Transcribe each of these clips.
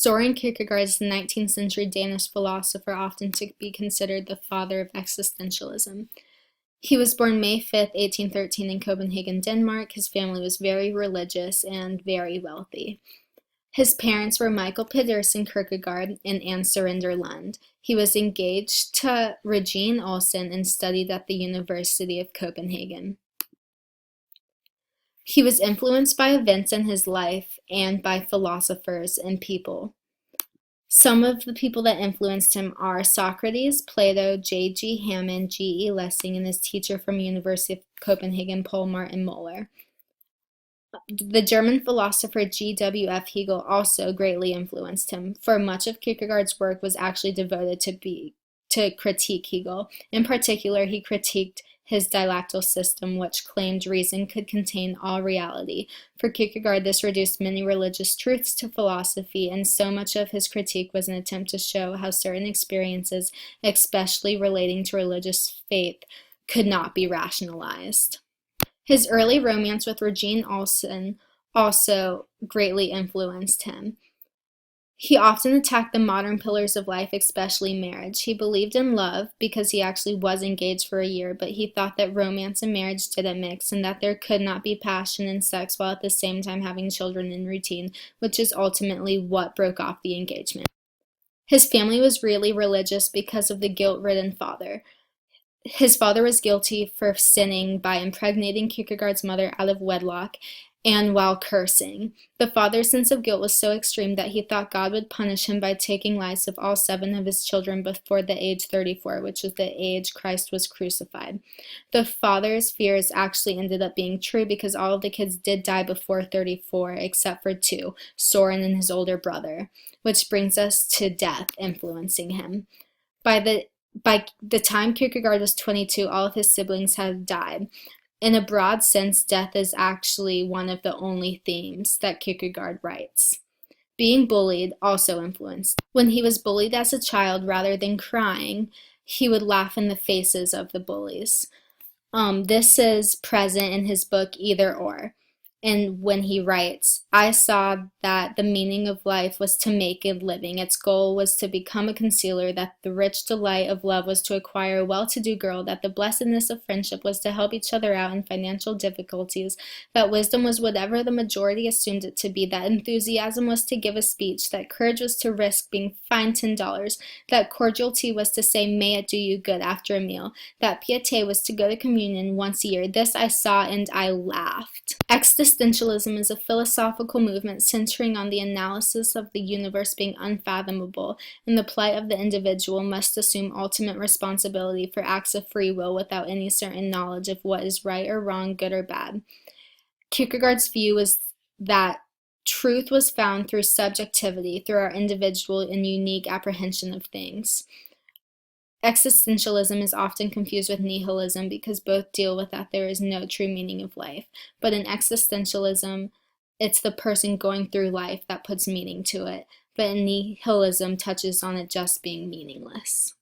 Soren Kierkegaard is the 19th century Danish philosopher, often to be considered the father of existentialism. He was born May 5th, 1813 in Copenhagen, Denmark. His family was very religious and very wealthy. His parents were Michael Pedersen Kierkegaard and Anne Surinder Lund. He was engaged to Regine Olsen and studied at the University of Copenhagen. He was influenced by events in his life and by philosophers and people. Some of the people that influenced him are Socrates, Plato, J.G. Hammond, G.E. Lessing, and his teacher from University of Copenhagen, Paul Martin Moller. The German philosopher G.W.F. Hegel also greatly influenced him, for much of Kierkegaard's work was actually devoted to critique Hegel. In particular, he critiqued his dialectical system, which claimed reason could contain all reality. For Kierkegaard, this reduced many religious truths to philosophy, and so much of his critique was an attempt to show how certain experiences, especially relating to religious faith, could not be rationalized. His early romance with Regine Olsen also greatly influenced him. He often attacked the modern pillars of life, especially marriage. He believed in love because he actually was engaged for a year, but he thought that romance and marriage didn't mix and that there could not be passion and sex while at the same time having children in routine, which is ultimately what broke off the engagement. His family was really religious because of the guilt-ridden father. His father was guilty for sinning by impregnating Kierkegaard's mother out of wedlock and while cursing. The father's sense of guilt was so extreme that he thought God would punish him by taking lives of all 7 of his children before the age 34, which was the age Christ was crucified. The father's fears actually ended up being true because all of the kids did die before 34, except for 2, Soren and his older brother, which brings us to death influencing him. By the time Kierkegaard was 22, all of his siblings had died. In a broad sense, death is actually one of the only themes that Kierkegaard writes. Being bullied also influenced. When he was bullied as a child, rather than crying, he would laugh in the faces of the bullies. This is present in his book Either Or. And when he writes, I saw that the meaning of life was to make a living. Its goal was to become a concealer, that the rich delight of love was to acquire a well-to-do girl, that the blessedness of friendship was to help each other out in financial difficulties, that wisdom was whatever the majority assumed it to be, that enthusiasm was to give a speech, that courage was to risk being fined $10, that cordiality was to say, may it do you good after a meal, that piété was to go to communion once a year. This I saw and I laughed. Existentialism is a philosophical movement centering on the analysis of the universe being unfathomable, and the plight of the individual must assume ultimate responsibility for acts of free will without any certain knowledge of what is right or wrong, good or bad. Kierkegaard's view was that truth was found through subjectivity, through our individual and unique apprehension of things. Existentialism is often confused with nihilism because both deal with that there is no true meaning of life. But in existentialism, it's the person going through life that puts meaning to it. But in nihilism touches on it just being meaningless.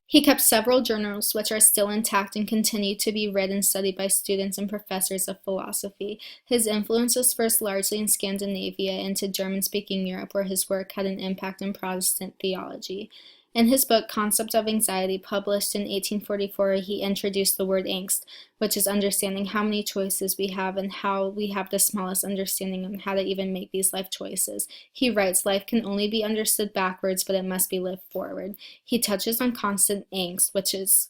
He kept several journals which are still intact and continue to be read and studied by students and professors of philosophy. His influence was first largely in Scandinavia and to German-speaking Europe, where his work had an impact in Protestant theology. In his book, Concept of Anxiety, published in 1844, he introduced the word angst, which is understanding how many choices we have and how we have the smallest understanding of how to even make these life choices. He writes, life can only be understood backwards, but it must be lived forward. He touches on constant angst, which is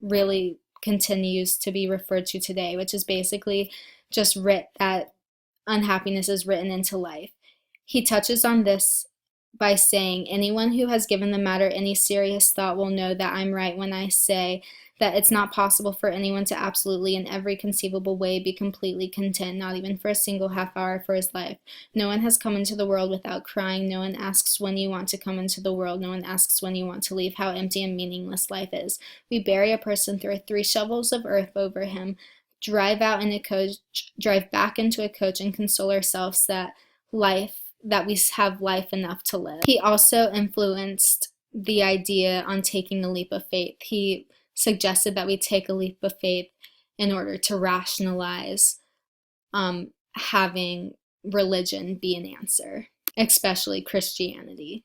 really continues to be referred to today, which is basically just that unhappiness is written into life. He touches on this by saying, anyone who has given the matter any serious thought will know that I'm right when I say that it's not possible for anyone to absolutely in every conceivable way be completely content, not even for a single half hour for his life. No one has come into the world without crying. No one asks when you want to come into the world. No one asks when you want to leave. How empty and meaningless life is. We bury a person, throw 3 shovels of earth over him, drive out in a coach, drive back into a coach, and console ourselves that we have life enough to live. He also influenced the idea on taking a leap of faith. He suggested that we take a leap of faith in order to rationalize having religion be an answer. especially Christianity.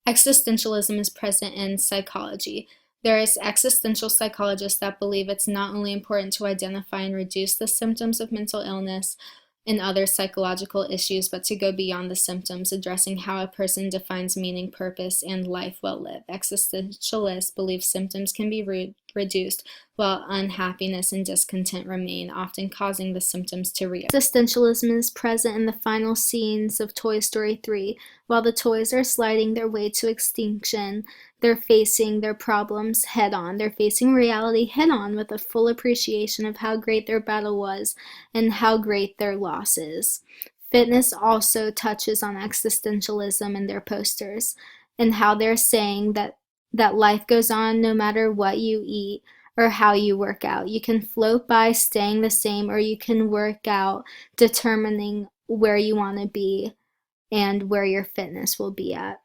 Existentialism is present in psychology. There is existential psychologists that believe it's not only important to identify and reduce the symptoms of mental illness and other psychological issues, but to go beyond the symptoms, addressing how a person defines meaning, purpose, and life well lived. Existentialists believe symptoms can be reduced while unhappiness and discontent remain, often causing the symptoms to reoccur. Existentialism is present in the final scenes of Toy Story 3. While the toys are sliding their way to extinction, they're facing their problems head on. They're facing reality head on with a full appreciation of how great their battle was and how great their loss is. Fitness also touches on existentialism in their posters and how they're saying that life goes on no matter what you eat or how you work out. You can float by staying the same, or you can work out determining where you want to be and where your fitness will be at.